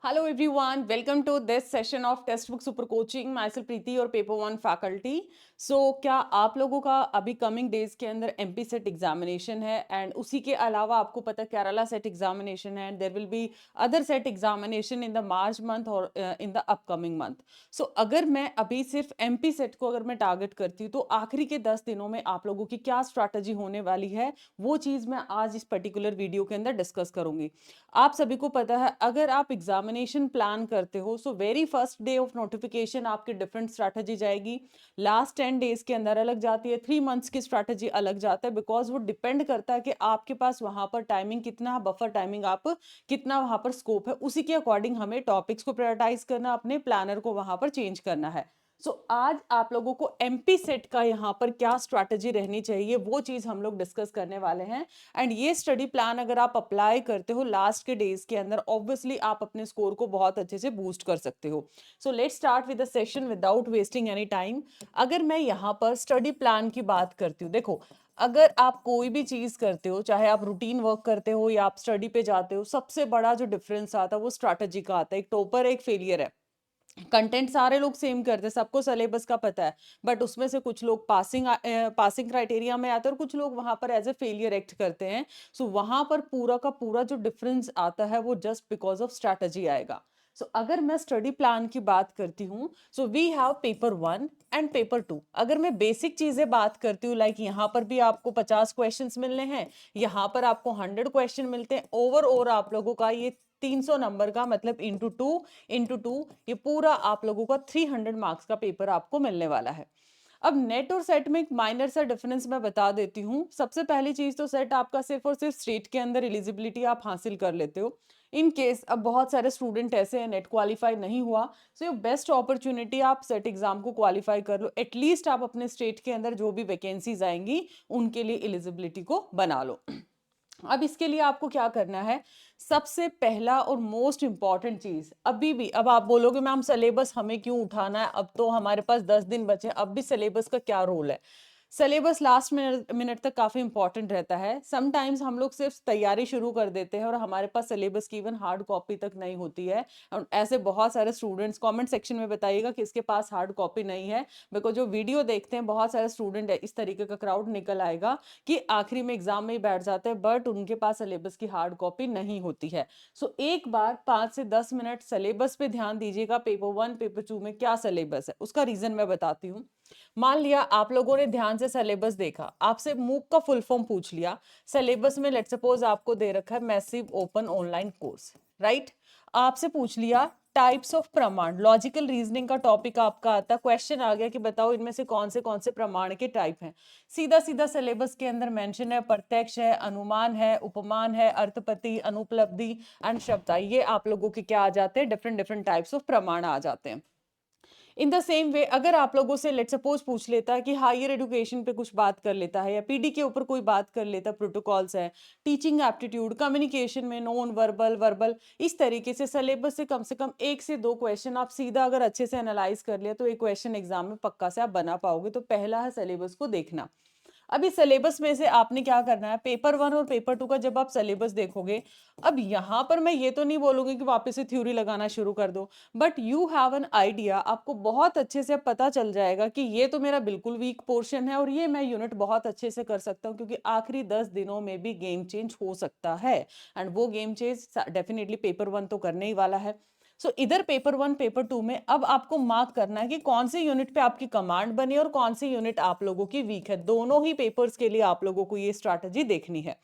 Hello everyone, welcome to this session of Textbook Super Coaching. Myself प्रीति और paper one faculty. क्या आप लोगों का अभी कमिंग डेज के अंदर एमपी सेट एग्जामिनेशन है एंड उसी के अलावा आपको पता है केरला सेट एग्जामिनेशन है and there will be other SET examination in the March month और इन द अपकमिंग मंथ. अगर मैं अभी सिर्फ एमपी सेट को अगर मैं टारगेट करती हूँ तो आखिरी के 10 दिनों में आप लोगों की क्या स्ट्रैटेजी होने वाली है वो चीज़ मैं आज इस पर्टिकुलर वीडियो के अंदर डिस्कस करूंगी. आप सभी को पता है अगर आप एग्जामिनेशन प्लान करते हो so very first day of notification आपकी डिफरेंट स्ट्रैटेजी जाएगी. लास्ट 10 डेज के अंदर अलग जाती है, 3 मंथ्स की स्ट्रैटेजी अलग जाता है बिकॉज वो डिपेंड करता है कि आपके पास वहां पर टाइमिंग कितना बफर टाइमिंग आप कितना वहां पर स्कोप है, उसी के अकॉर्डिंग हमें टॉपिक्स को प्रायोरिटाइज करना, अपने प्लानर को वहां पर चेंज करना है. आज आप लोगों को एमपी सेट का यहाँ पर क्या स्ट्रैटेजी रहनी चाहिए वो चीज हम लोग डिस्कस करने वाले हैं. एंड ये स्टडी प्लान अगर आप अप्लाई करते हो लास्ट के डेज के अंदर ऑब्वियसली आप अपने स्कोर को बहुत अच्छे से बूस्ट कर सकते हो. Let's start with the session without wasting any time. अगर मैं यहाँ पर स्टडी प्लान की बात करती हूँ, देखो अगर आप कोई भी चीज करते हो, चाहे आप रूटीन वर्क करते हो या आप स्टडी पे जाते हो, सबसे बड़ा जो डिफरेंस आता है वो स्ट्रैटेजी का आता है. एक टॉपर एक फेलियर है. कंटेंट सारे लोग सेम करते हैं, सबको सिलेबस का पता है, बट उसमें से कुछ लोग पासिंग क्राइटेरिया में आते हैं और कुछ लोग वहां पर एज ए फेलियर एक्ट करते हैं. वहां पर पूरा का पूरा जो डिफरेंस आता है वो जस्ट बिकॉज ऑफ स्ट्रैटेजी आएगा. अगर मैं स्टडी प्लान की बात करती हूँ we have paper one and paper two. अगर मैं बेसिक चीजें बात करती हूँ लाइक यहाँ पर भी आपको 50 क्वेश्चंस मिलने हैं, यहाँ पर आपको 100 क्वेश्चन मिलते हैं. ओवर आप लोगों का ये 300 नंबर का मतलब इंटू टू ये पूरा आप लोगों का 300 मार्क्स का पेपर आपको मिलने वाला है. अब नेट और सेट में एक माइनर सा डिफरेंस मैं बता देती हूँ. सबसे पहली चीज तो सेट आपका सिर्फ और सिर्फ स्टेट के अंदर एलिजिबिलिटी आप हासिल कर लेते हो. इन केस अब बहुत सारे स्टूडेंट ऐसे हैं नेट क्वालिफाई नहीं हुआ, ये बेस्ट अपॉर्चुनिटी आप सेट एग्जाम को क्वालिफाई कर लो. एटलीस्ट आप अपने स्टेट के अंदर जो भी वैकेंसीज आएंगी उनके लिए एलिजिबिलिटी को बना लो. अब इसके लिए आपको क्या करना है, सबसे पहला और मोस्ट इंपॉर्टेंट चीज अभी भी, अब आप बोलोगे मैम सिलेबस हमें क्यों उठाना है, अब तो हमारे पास 10 दिन बचे, अब भी सिलेबस का क्या रोल है. सिलेबस लास्ट मिनट तक काफी इंपॉर्टेंट रहता है. समटाइम्स हम लोग सिर्फ तैयारी शुरू कर देते हैं और हमारे पास सिलेबस की इवन हार्ड कॉपी तक नहीं होती है. और ऐसे बहुत सारे स्टूडेंट्स कमेंट सेक्शन में बताइएगा किसके पास हार्ड कॉपी नहीं है, बिकॉज जो वीडियो देखते हैं बहुत सारे स्टूडेंट है, इस तरीके का क्राउड निकल आएगा कि आखिरी में एग्जाम में ही बैठ जाते हैं बट उनके पास सिलेबस की हार्ड कॉपी नहीं होती है. एक बार 5 से 10 मिनट सिलेबस पे ध्यान दीजिएगा. पेपर वन पेपर टू में क्या सिलेबस है उसका रीजन मैं बताती हूँ. मान लिया आप लोगों ने ध्यान से सिलेबस देखा, आपसे मूक का फुल फॉर्म पूछ लिया. सिलेबस में लेट सपोज आपको दे रखा है massive open online course, right. आपसे पूछ लिया टाइप्स ऑफ प्रमाण, लॉजिकल रीजनिंग का टॉपिक आपका आता, क्वेश्चन आ गया कि बताओ इनमें से कौन से प्रमाण के टाइप हैं. सीधा सीधा सिलेबस के अंदर मेंशन है प्रत्यक्ष है, अनुमान है, उपमान है, अर्थपति, अनुपलब्धि एंड शब्दाई. ये आप लोगों के क्या आ जाते हैं, डिफरेंट डिफरेंट टाइप्स ऑफ प्रमाण आ जाते हैं. इन द सेम वे अगर आप लोगों से लेट सपोज पूछ लेता है कि हायर एजुकेशन पे कुछ बात कर लेता है या पीडी के ऊपर कोई बात कर लेता है, प्रोटोकॉल्स है, टीचिंग एप्टीट्यूड, कम्युनिकेशन में नॉन वर्बल वर्बल, इस तरीके से कम 1 से 2 क्वेश्चन आप सीधा अगर अच्छे से एनालाइज कर लिया तो एक क्वेश्चन एग्जाम में पक्का से आप बना पाओगे. तो पहला है सिलेबस को देखना. अभी सिलेबस में से आपने क्या करना है, पेपर वन और पेपर टू का जब आप सिलेबस देखोगे, अब यहां पर मैं ये तो नहीं बोलूंगी कि वापस से थ्योरी लगाना शुरू कर दो, but you have an idea, आपको बहुत अच्छे से पता चल जाएगा कि ये तो मेरा बिल्कुल वीक पोर्शन है और ये मैं यूनिट बहुत अच्छे से कर सकता हूँ क्योंकि आखिरी 10 दिनों में भी गेम चेंज हो सकता है. एंड वो game change definitely paper one तो करने ही वाला है. इधर पेपर वन पेपर टू में अब आपको मार्क करना है कि कौन सी यूनिट पे आपकी कमांड बनी और कौन सी यूनिट आप लोगों की वीक है. दोनों ही पेपर्स के लिए आप लोगों को ये स्ट्रैटेजी देखनी है.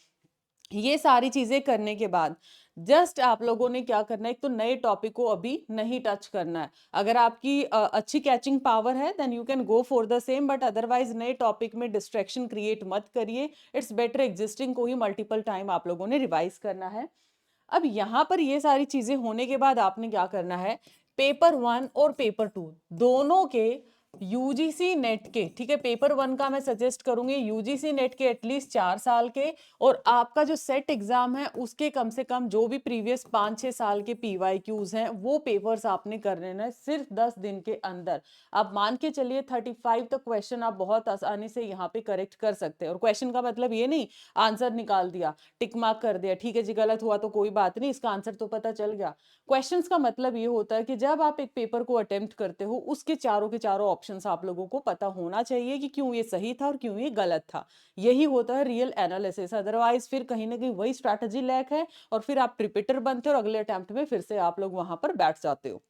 ये सारी चीजें करने के बाद जस्ट आप लोगों ने क्या करना है, एक तो नए टॉपिक को अभी नहीं टच करना है. अगर आपकी अच्छी कैचिंग पावर है then you can go for the same, but otherwise नए टॉपिक में डिस्ट्रैक्शन क्रिएट मत करिए. इट्स बेटर एग्जिस्टिंग को ही मल्टीपल टाइम आप लोगों ने रिवाइज करना है. अब यहां पर ये सारी चीजें होने के बाद आपने क्या करना है, पेपर वन और पेपर टू दोनों के यूजीसी नेट के, ठीक है, पेपर 1 का मैं सजेस्ट करूंगी यूजीसी नेट के एटलीस्ट 4 साल के, और आपका जो सेट एग्जाम है उसके कम से कम जो भी प्रीवियस 5-6 साल के पीवाईक्यूज हैं वो पेपर्स आपने कर लेना है सिर्फ 10 दिन के अंदर। आप मान के चलिए 35 तक क्वेश्चन आप बहुत आसानी से यहाँ पे करेक्ट कर सकते हैं। और क्वेश्चन का मतलब ये नहीं आंसर निकाल दिया, टिक मार्क कर दिया, ठीक है जी गलत हुआ तो कोई बात नहीं, इसका आंसर तो पता चल गया। क्वेश्चंस का मतलब ये होता है कि जब आप एक पेपर को अटेम्प्ट करते हो उसके चारों के चारों ऑप्शंस आप लोगों को पता होना चाहिए कि क्यों ये सही था और क्यों ये गलत था। यही होता है रियल एनालिसिस, अदरवाइज फिर कहीं ना कहीं वही स्ट्रैटेजी लैक है और फिर आप रिपीटर बनते हो और अगले अटेम्प्ट में फिर से आप लोग वहां पर बैठ जाते हो।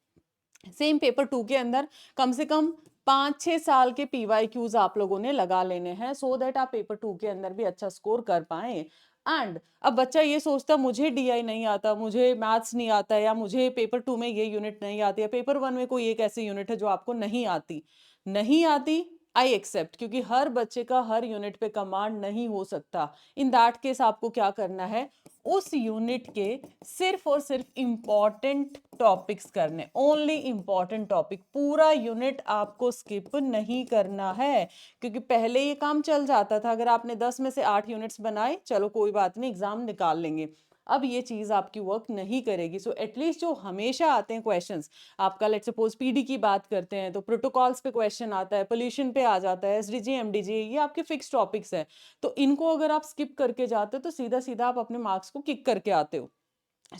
सेम पेपर 2 के अंदर कम से कम 5-6 साल के पीवाईक्यूज आप लोगों ने लगा लेने हैं सो दैट आप पेपर 2 के अंदर भी अच्छा स्कोर कर पाए। एंड अब बच्चा ये सोचता मुझे डीआई नहीं आता, मुझे मैथ्स नहीं आता, या मुझे पेपर 2 में ये यूनिट नहीं आती, या पेपर 1 में कोई एक ऐसी यूनिट है जो आपको नहीं आती। नहीं आती, आई एक्सेप्ट, क्योंकि हर बच्चे का हर यूनिट पे कमांड नहीं हो सकता। इन दैट केस आपको क्या करना है, उस यूनिट के सिर्फ और सिर्फ इंपॉर्टेंट टॉपिक्स करने, ओनली इंपॉर्टेंट टॉपिक, पूरा यूनिट आपको स्किप नहीं करना है। क्योंकि पहले ये काम चल जाता था, अगर आपने 10 में से 8 यूनिट्स बनाए चलो कोई बात नहीं एग्जाम निकाल लेंगे, अब ये चीज आपकी वर्क नहीं करेगी। सो एटलीस्ट जो हमेशा आते हैं क्वेश्चंस, आपका लेट्स सपोज पीडी की बात करते हैं तो प्रोटोकॉल्स पे क्वेश्चन आता है, पोल्यूशन पे आ जाता है, एसडीजी एमडीजी, ये आपके फिक्स टॉपिक्स है। तो इनको अगर आप स्किप करके जाते हो तो सीधा सीधा आप अपने मार्क्स को किक करके आते हो।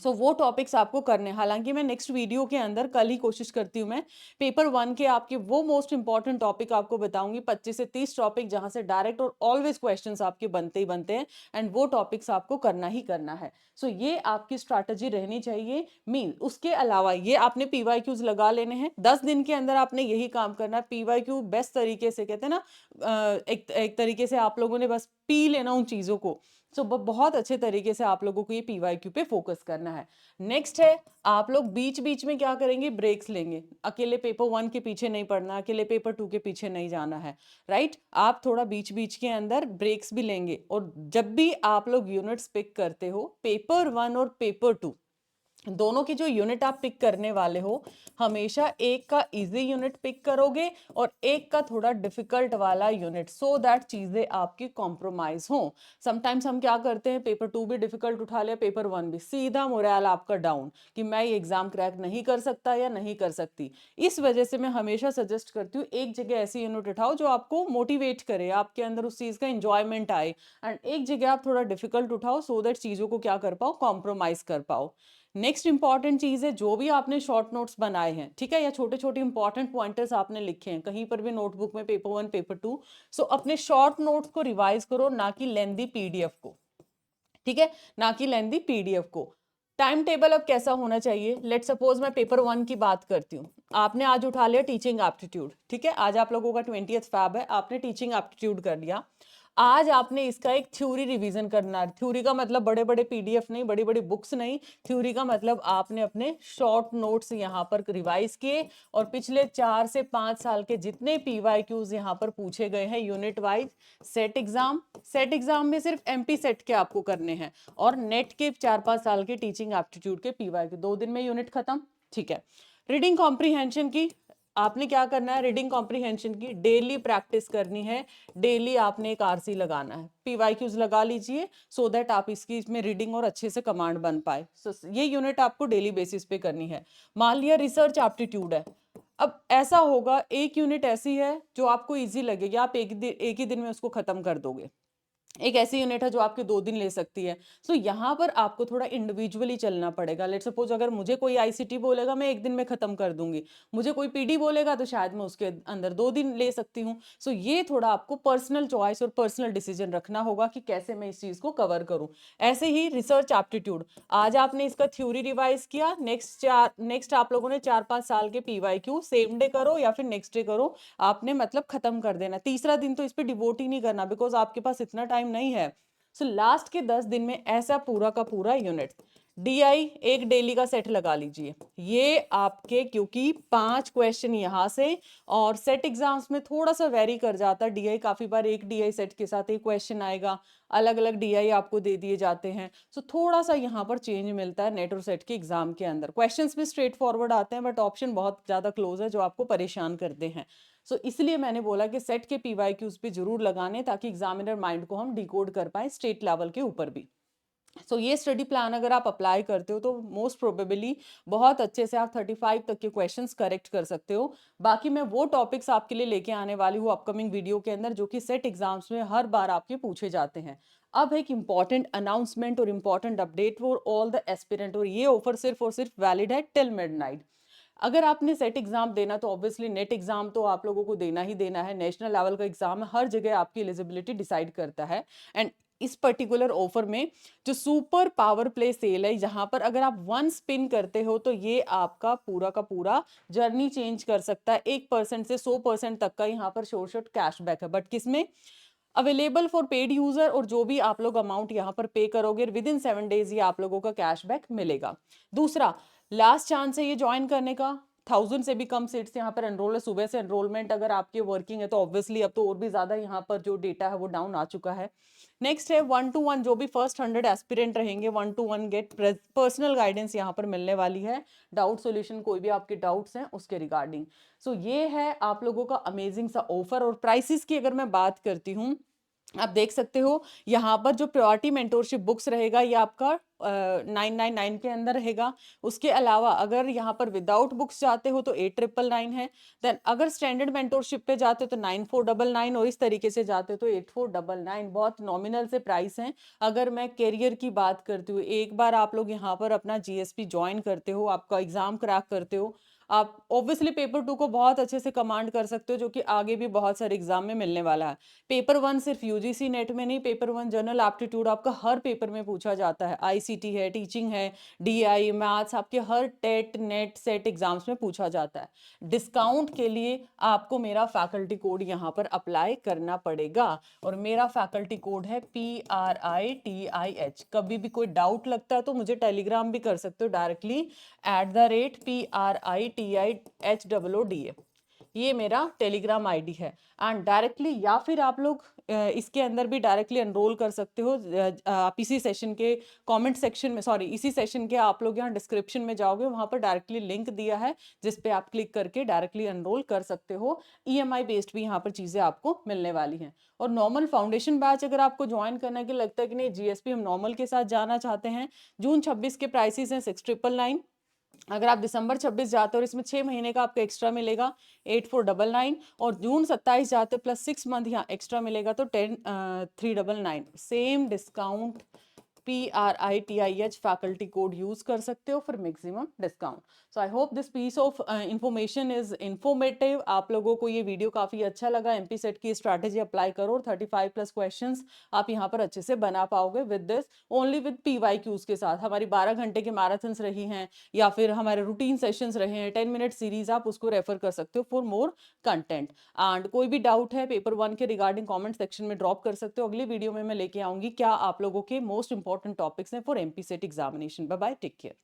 वो टॉपिक्स आपको करने, हालांकि मैं नेक्स्ट वीडियो के अंदर कल ही कोशिश करती हूँ मैं पेपर 1 के आपके वो मोस्ट इंपॉर्टेंट टॉपिक आपको बताऊंगी, 25 से 30 टॉपिक जहां से डायरेक्ट और ऑलवेज क्वेश्चंस आपके बनते ही बनते हैं, एंड वो टॉपिक्स आपको करना ही करना है। ये आपकी स्ट्रैटेजी रहनी चाहिए। मीन उसके अलावा ये आपने पीवाईक्यूज लगा लेने हैं 10 दिन के अंदर, आपने यही काम करना है। पीवाईक्यू बेस्ट तरीके से कहते हैं ना, एक तरीके से आप लोगों ने बस पी लेना उन चीजों को। बहुत अच्छे तरीके से आप लोगों को ये पीवाईक्यू पे फोकस करना है। नेक्स्ट है, आप लोग बीच बीच में क्या करेंगे, ब्रेक्स लेंगे। अकेले पेपर 1 के पीछे नहीं पढ़ना, अकेले पेपर 2 के पीछे नहीं जाना है, राइट। आप थोड़ा बीच बीच के अंदर ब्रेक्स भी लेंगे। और जब भी आप लोग यूनिट्स पिक करते हो, पेपर 1 और पेपर 2 दोनों की जो यूनिट आप पिक करने वाले हो, हमेशा एक का इजी यूनिट पिक करोगे और एक का थोड़ा डिफिकल्ट वाला यूनिट, सो दैट चीजें आपकी कॉम्प्रोमाइज हो। समटाइम्स हम क्या करते हैं, पेपर 2 भी डिफिकल्ट उठा लिया, पेपर 1 भी, सीधा मोरल आपका डाउन कि मैं ये एग्जाम क्रैक नहीं कर सकता या नहीं कर सकती। इस वजह से मैं हमेशा सजेस्ट करती हूँ एक जगह ऐसी यूनिट उठाओ जो आपको मोटिवेट करे, आपके अंदर उस चीज का इंजॉयमेंट आए, एंड एक जगह आप थोड़ा डिफिकल्ट उठाओ सो दैट चीजों को क्या कर पाओ, कॉम्प्रोमाइज कर पाओ। नेक्स्ट इंपॉर्टेंट चीज है, जो भी आपने शॉर्ट नोट्स बनाए हैं, ठीक है, या छोटे छोटे इंपॉर्टेंट पॉइंटर्स आपने लिखे हैं कहीं पर भी नोटबुक में, पेपर 1 पेपर 2, अपने शॉर्ट नोट्स को रिवाइज करो, ना कि लेंदी पीडीएफ को, ठीक है, ना कि लेंदी पीडीएफ को। टाइम टेबल अब कैसा होना चाहिए, लेट सपोज मैं पेपर 1 की बात करती हूँ। आपने आज उठा लिया टीचिंग एप्टीट्यूड, ठीक है, आज आप लोगों का 20th फैब है, आपने टीचिंग एप्टीट्यूड कर लिया। आज आपने इसका एक थ्योरी रिवीजन करना है। थ्योरी का मतलब बड़े बड़े पीडीएफ नहीं, बड़ी बड़ी बुक्स नहीं, थ्योरी का मतलब आपने अपने शॉर्ट नोट्स यहाँ पर रिवाइज किए, और पिछले 4 से 5 साल के जितने पीवाईक्यूज यहाँ पर पूछे गए हैं यूनिट वाइज, सेट एग्जाम में सिर्फ एमपी सेट के आपको करने हैं, और नेट के 4-5 साल के टीचिंग एप्टीट्यूड के पीवाईक्यू, 2 दिन में यूनिट खत्म, ठीक है। रीडिंग कॉम्प्रीहेंशन की आपने क्या करना है, रीडिंग कॉम्प्रीहेंशन की डेली प्रैक्टिस करनी है। डेली आपने एक आरसी लगाना है, पीवाईक्यूज लगा लीजिए सो दैट आप इसकी इसमें रीडिंग और अच्छे से कमांड बन पाए। ये यूनिट आपको डेली बेसिस पे करनी है। मान लिया रिसर्च एप्टीट्यूड है, अब ऐसा होगा एक यूनिट ऐसी है जो आपको इजी लगेगी, आप एक ही दिन में उसको खत्म कर दोगे। एक ऐसी यूनिट है जो आपके 2 दिन ले सकती है। यहाँ पर आपको थोड़ा इंडिविजुअली चलना पड़ेगा। लेट सपोज अगर मुझे कोई आईसीटी बोलेगा मैं 1 दिन में खत्म कर दूंगी, मुझे कोई पीडी बोलेगा तो शायद मैं उसके अंदर 2 दिन ले सकती हूँ। ये थोड़ा आपको पर्सनल चॉइस और पर्सनल डिसीजन रखना होगा कि कैसे मैं इस चीज को कवर करूँ। ऐसे ही रिसर्च एप्टीट्यूड, आज आपने इसका थ्योरी रिवाइज किया, नेक्स्ट आप लोगों ने 4-5 साल के पीवाईक्यू सेम डे करो या फिर नेक्स्ट डे करो, आपने मतलब खत्म कर देना। तीसरा दिन तो इस पे डिवोट ही नहीं करना, बिकॉज आपके पास इतना टाइम नहीं है। लास्ट के 10 दिन में ऐसा पूरा का पूरा यूनिट। DI एक डेली का सेट लगा लीजिए, ये आपके क्योंकि 5 क्वेश्चन यहाँ से और सेट एग्जाम्स में थोड़ा सा वेरी कर जाता है। DI काफी बार एक DI सेट के साथ एक क्वेश्चन आएगा, अलग अलग DI आपको दे दिए जाते हैं, सो थोड़ा सा यहाँ पर चेंज मिलता है नेट और सेट के एग्जाम के अंदर। क्वेश्चंस भी स्ट्रेट फॉरवर्ड आते हैं बट ऑप्शन बहुत ज्यादा क्लोज है जो आपको परेशान करते हैं। सो इसलिए मैंने बोला कि सेट के PYQs पे जरूर लगाने ताकि एग्जामिनर माइंड को हम डिकोड कर पाए स्टेट लेवल के ऊपर भी। ये स्टडी प्लान अगर आप अप्लाई करते हो तो मोस्ट प्रोबेबली बहुत अच्छे से आप 35 तक के क्वेश्चंस करेक्ट कर सकते हो। बाकी मैं वो टॉपिक्स आपके लिए लेके आने वाली हूँ अपकमिंग वीडियो के अंदर जो कि सेट एग्जाम्स में हर बार आपके पूछे जाते हैं। अब एक इंपॉर्टेंट अनाउंसमेंट और important update for all the aspirant, और ये ऑफर सिर्फ और सिर्फ वैलिड है टिल मिडनाइट। अगर आपने सेट एग्जाम देना तो ऑब्वियसली नेट एग्जाम तो आप लोगों को देना ही देना है, नेशनल लेवल का एग्जाम है, हर जगह आपकी एलिजिबिलिटी डिसाइड करता है। एंड इस पर्टिकुलर ऑफर में जो सुपर पावर प्ले सेल है, जहां पर अगर आप वन स्पिन करते हो तो ये आपका पूरा का पूरा जर्नी चेंज कर सकता है। 1% से 100% तक का यहाँ पर शॉर्ट कैशबैक है, बट किसमें अवेलेबल फॉर पेड यूजर, और जो भी आप लोग अमाउंट यहाँ पर पे करोगे विद इन 7 डेज ये आप लोगों का कैशबैक मिलेगा। दूसरा लास्ट चांस है ये ज्वाइन करने का, 1000 से भी कम सीट्स यहाँ पर एनरोल है। सुबह से एनरोलमेंट अगर आपके वर्किंग है तो ऑब्वियसली अब तो और भी ज्यादा यहाँ पर जो डेटा है वो डाउन आ चुका है। नेक्स्ट है 1-to-1, जो भी फर्स्ट 100 एस्पिरेंट रहेंगे 1-to-1 गेट पर्सनल गाइडेंस यहाँ पर मिलने वाली है, डाउट सॉल्यूशन कोई भी आपके डाउट्स हैं उसके रिगार्डिंग। ये है आप लोगों का अमेजिंग सा ऑफर। और प्राइसेस की अगर मैं बात करती हूँ, आप देख सकते हो यहाँ पर जो प्रायोरिटी मेंटोरशिप बुक्स रहेगा ये आपका 999 के अंदर रहेगा। उसके अलावा अगर यहाँ पर विदाउट बुक्स जाते हो तो 8999 है। देन अगर स्टैंडर्ड मेंटोरशिप पे जाते हो तो 9499, और इस तरीके से जाते हो तो 8499। बहुत नॉमिनल से प्राइस हैं। अगर मैं करियर की बात करती हूँ, एक बार आप लोग यहाँ पर अपना GSP ज्वाइन करते हो, आपका एग्जाम क्रैक करते हो, आप ऑब्वियसली पेपर 2 को बहुत अच्छे से कमांड कर सकते हो जो कि आगे भी बहुत सारे एग्जाम में मिलने वाला है। पेपर 1 सिर्फ UGC नेट में नहीं, पेपर 1 जनरल एप्टीट्यूड आपका हर पेपर में पूछा जाता है, ICT है, टीचिंग है, DI मैथ्स, आपके हर टेट नेट सेट एग्जाम्स में पूछा जाता है। डिस्काउंट के लिए आपको मेरा फैकल्टी कोड यहाँ पर अप्लाई करना पड़ेगा, और मेरा फैकल्टी कोड है PRITIH। कभी भी कोई डाउट लगता है तो मुझे टेलीग्राम भी कर सकते हो डायरेक्टली @PRITIHOODA, ये मेरा टेलीग्राम आईडी है। एंड डायरेक्टली या फिर आप लोग इसके अंदर भी डायरेक्टली एनरोल कर सकते हो। आप इसी सेशन के कमेंट सेक्शन में, सॉरी इसी सेशन के आप लोग यहाँ डिस्क्रिप्शन में जाओगे, वहां पर डायरेक्टली लिंक दिया है जिस पे आप क्लिक करके डायरेक्टली एनरोल कर सकते हो। EMI बेस्ड भी यहाँ पर चीजें आपको मिलने वाली हैं। और नॉर्मल फाउंडेशन बैच अगर आपको ज्वाइन करने के लगता है कि नहीं GSP हम नॉर्मल के साथ जाना चाहते हैं, जून 26 के प्राइसेस हैं 6999। अगर आप दिसंबर 26 जाते हो और इसमें 6 महीने का आपका एक्स्ट्रा मिलेगा 8499, और जून 27 जाते हो प्लस 6 मंथ यहाँ एक्स्ट्रा मिलेगा तो 10399। Same discount PRITIH faculty code use कर सकते हो for maximum discount. So I hope this piece of information is informative. आप लोगों को ये वीडियो काफी अच्छा लगा। MP सेट की स्ट्रैटेजी अप्लाई करो और 35 प्लस क्वेश्चंस आप यहाँ पर अच्छे से बना पाओगे with this, only with PYQs के साथ। हमारी 12 घंटे के मैराथन्स रही हैं या फिर हमारे रूटीन सेशंस रहे हैं, 10 मिनट सीरीज, आप उसको रेफर कर सकते हो फॉर मोर कंटेंट। एंड कोई भी डाउट है पेपर 1 के रिगार्डिंग कमेंट सेक्शन में ड्रॉप कर सकते हो। अगली वीडियो में मैं लेके आऊंगी क्या आप लोगों के मोस्ट इंपॉर्टेंट टॉपिक्स हैं for MP SET examination. Bye bye, take care.